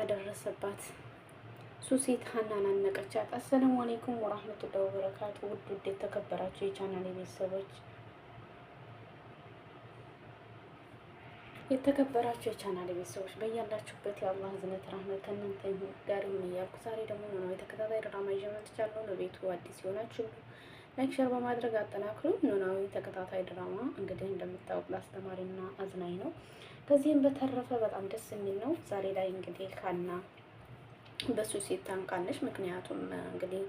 ደረሰባት። ሱሲት ሀናን አነቀቻት። አሰላሙ አለይኩም ወራህመቱላሂ ወበረካቱ። ውድ የተከበራችሁ የቻናሌ ቤተሰቦች በያላችሁበት የአላህ ህዝነት ረህመት ከእናንተ ጋር ይሁን እያልኩ ዛሬ ደግሞ ኖላዊ ተከታታይ ድራማ ይዤ መጥቻለሁ። ለቤቱ አዲስ የሆናችሁ ላይክ ሸር በማድረግ አጠናክሩ። ኖላዊ ተከታታይ ድራማ እንግዲህ እንደምታውቁ አስተማሪና አዝናኝ ነው። ከዚህም በተረፈ በጣም ደስ የሚል ነው። ዛሬ ላይ እንግዲህ ሀና በሱሲት ታንቃለች። ምክንያቱም እንግዲህ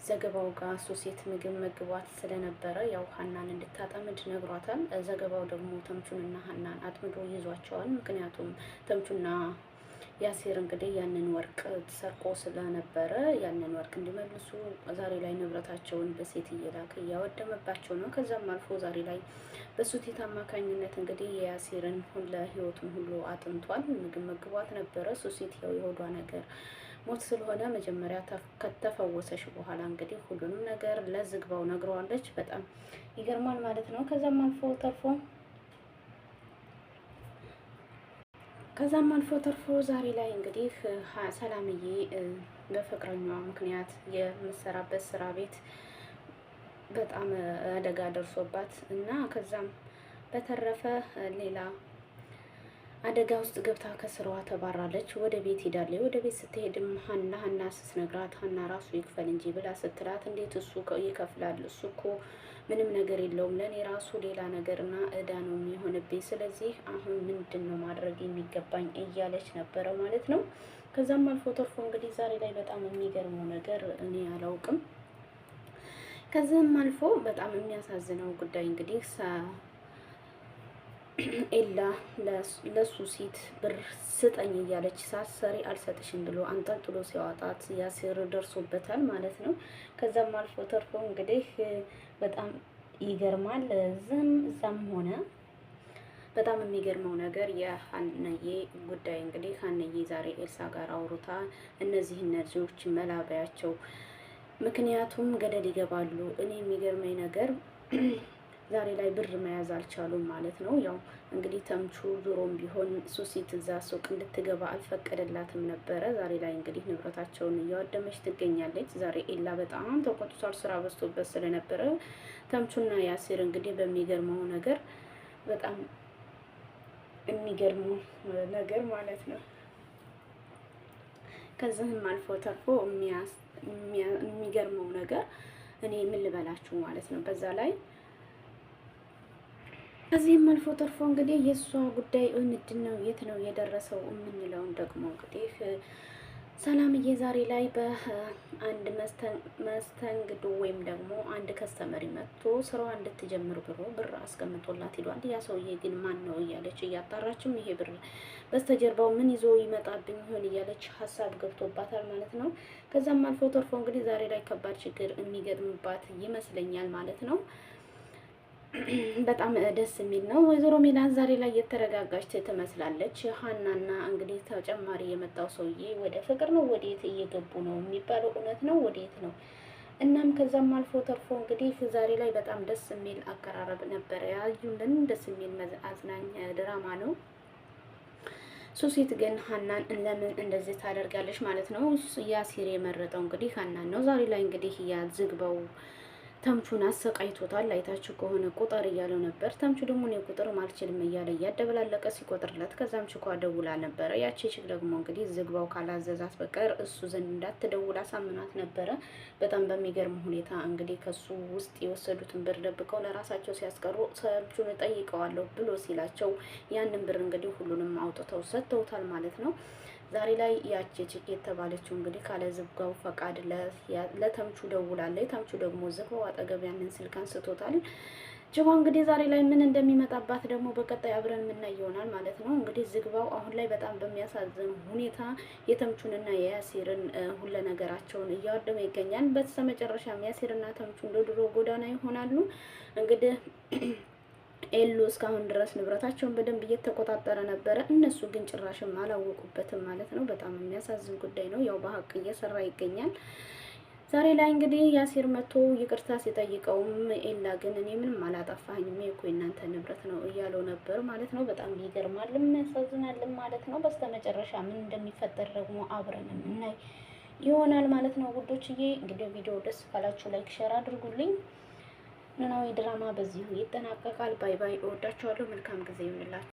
ዘገባው ጋር ሱሲት ምግብ መግቧት ስለነበረ ያው ሀናን እንድታጠምድ ነግሯታል። ዘገባው ደግሞ ተምቹንና ሀናን አጥምዶ ይዟቸዋል። ምክንያቱም ተምቹና ያሲር እንግዲህ ያንን ወርቅ ተሰርቆ ስለነበረ ያንን ወርቅ እንዲመልሱ ዛሬ ላይ ንብረታቸውን በሴት እየላከ እያወደመባቸው ነው። ከዛም አልፎ ዛሬ ላይ በሱሲት አማካኝነት እንግዲህ የያሲርን ለህይወቱን ሁሉ አጥንቷል። ምግብ መግቧት ነበረ። ሱሲት ያው የሆዷ ነገር ሞት ስለሆነ መጀመሪያ ከተፈወሰሽ በኋላ እንግዲህ ሁሉንም ነገር ለዝግባው ነግረዋለች። በጣም ይገርማል ማለት ነው። ከዛም አልፎ ተርፎ ዛሬ ላይ እንግዲህ ሰላምዬ በፍቅረኛዋ ምክንያት የምትሰራበት ስራ ቤት በጣም አደጋ ደርሶባት እና ከዛም በተረፈ ሌላ አደጋ ውስጥ ገብታ ከስራዋ ተባራለች። ወደ ቤት ሄዳለች። ወደ ቤት ስትሄድም ሀና ስትነግራት ሀና ራሱ ይክፈል እንጂ ብላ ስትላት እንዴት እሱ ይከፍላል? እሱ እኮ ምንም ነገር የለውም፣ ለእኔ ራሱ ሌላ ነገርና እዳ ነው የሚሆንብኝ። ስለዚህ አሁን ምንድን ነው ማድረግ የሚገባኝ እያለች ነበረ ማለት ነው። ከዛም አልፎ ተርፎ እንግዲህ ዛሬ ላይ በጣም የሚገርመው ነገር እኔ አላውቅም። ከዚህም አልፎ በጣም የሚያሳዝነው ጉዳይ እንግዲህ ኤላ ለሱሲት ብር ስጠኝ እያለች ሳሰሪ አልሰጥሽም ብሎ አንጠልጥሎ ሲያወጣት ያሲር ደርሶበታል ማለት ነው። ከዛም አልፎ ተርፎ እንግዲህ በጣም ይገርማል። እዛም ሆነ በጣም የሚገርመው ነገር የሀንዬ ጉዳይ እንግዲህ ሀንዬ ዛሬ ኤልሳ ጋር አውርታ እነዚህን ልጆች መላበያቸው፣ ምክንያቱም ገደል ይገባሉ። እኔ የሚገርመኝ ነገር ዛሬ ላይ ብር መያዝ አልቻሉም ማለት ነው። ያው እንግዲህ ተምቹ ዞሮም ቢሆን ሱሲት እዛ ሱቅ እንድትገባ አልፈቀደላትም ነበረ። ዛሬ ላይ እንግዲህ ንብረታቸውን እያወደመች ትገኛለች። ዛሬ ኤላ በጣም ተቆጥቷል፣ ስራ በዝቶበት ስለነበረ። ተምቹና ያሲር እንግዲህ በሚገርመው ነገር በጣም የሚገርመው ነገር ማለት ነው። ከዚህም አልፎ ተርፎ የሚገርመው ነገር እኔ ምን ልበላችሁ ማለት ነው። በዛ ላይ ከዚህም አልፎ ተርፎ እንግዲህ የእሷ ጉዳይ ምንድን ነው የት ነው የደረሰው የምንለውን ደግሞ እንግዲህ ሰላምዬ ዛሬ ላይ በአንድ መስተንግዶ ወይም ደግሞ አንድ ከስተመሪ መጥቶ ስራዋ እንድትጀምር ብሎ ብር አስቀምጦላት ሄዷል። ያ ሰውዬ ግን ማን ነው እያለች እያጣራችም ይሄ ብር በስተጀርባው ምን ይዞ ይመጣብኝ ይሆን እያለች ሀሳብ ገብቶባታል ማለት ነው። ከዛም አልፎ ተርፎ እንግዲህ ዛሬ ላይ ከባድ ችግር የሚገጥምባት ይመስለኛል ማለት ነው። በጣም ደስ የሚል ነው። ወይዘሮ ሜላት ዛሬ ላይ የተረጋጋች ትመስላለች። ሀናና እንግዲህ ተጨማሪ የመጣው ሰውዬ ወደ ፍቅር ነው ወዴት እየገቡ ነው የሚባለው እውነት ነው ወዴት ነው? እናም ከዛም አልፎ ተርፎ እንግዲህ ዛሬ ላይ በጣም ደስ የሚል አቀራረብ ነበረ ያዩልን። ደስ የሚል አዝናኝ ድራማ ነው። ሱሲት ግን ሀናን ለምን እንደዚህ ታደርጋለች ማለት ነው። ያሲር የመረጠው እንግዲህ ሀናን ነው። ዛሬ ላይ እንግዲህ ያዝግበው ተምቹን አሰቃይቶታል። አይታችሁ ከሆነ ቁጥር እያለው ነበር። ተምቹ ደግሞ እኔ ቁጥር አልችልም እያለ እያደበላለቀ ሲቆጥርለት ከዛም ችኳ ደውላ ነበረ። ያቺ ችግ ደግሞ እንግዲህ ዝግባው ካላዘዛት በቀር እሱ ዘንድ እንዳትደውል አሳምናት ነበረ። በጣም በሚገርም ሁኔታ እንግዲህ ከሱ ውስጥ የወሰዱትን ብር ደብቀው ለራሳቸው ሲያስቀሩ ተምቹን እጠይቀዋለሁ ብሎ ሲላቸው ያንን ብር እንግዲህ ሁሉንም አውጥተው ሰጥተውታል ማለት ነው። ዛሬ ላይ ያቺ ችግ የተባለችው እንግዲህ ካለ ዝግባው ፈቃድ ለተምቹ ደውላለች። ተምቹ ደግሞ ዝግባው አጠገብ ያንን ስልክ አንስቶታል። ጅባ እንግዲህ ዛሬ ላይ ምን እንደሚመጣባት ደግሞ በቀጣይ አብረን የምናይ ይሆናል ማለት ነው። እንግዲህ ዝግባው አሁን ላይ በጣም በሚያሳዝን ሁኔታ የተምቹንና የያሲርን ሁለ ነገራቸውን እያወደመ ይገኛል። በስተመጨረሻም ያሲርና ተምቹ እንደ ድሮ ጎዳና ይሆናሉ እንግዲህ ኤሉ እስካሁን ድረስ ንብረታቸውን በደንብ እየተቆጣጠረ ነበረ። እነሱ ግን ጭራሽም አላወቁበትም ማለት ነው። በጣም የሚያሳዝን ጉዳይ ነው። ያው በሀቅ እየሰራ ይገኛል። ዛሬ ላይ እንግዲህ ያሲር መጥቶ ይቅርታ ሲጠይቀውም ኤላ ግን እኔ ምንም አላጠፋኝም እኮ የእናንተ ንብረት ነው እያለው ነበር ማለት ነው። በጣም ይገርማልም ያሳዝናልም ማለት ነው። በስተመጨረሻ ምን እንደሚፈጠር ደግሞ አብረን የምናይ ይሆናል ማለት ነው። ውዶችዬ እንግዲህ ቪዲዮ ደስ ካላችሁ ላይክ ሼር አድርጉልኝ። ኖላዊ ድራማ በዚሁ ይጠናቀቃል። ባይ ባይ። እወዳችኋለሁ። መልካም ጊዜ ይሁንላችሁ።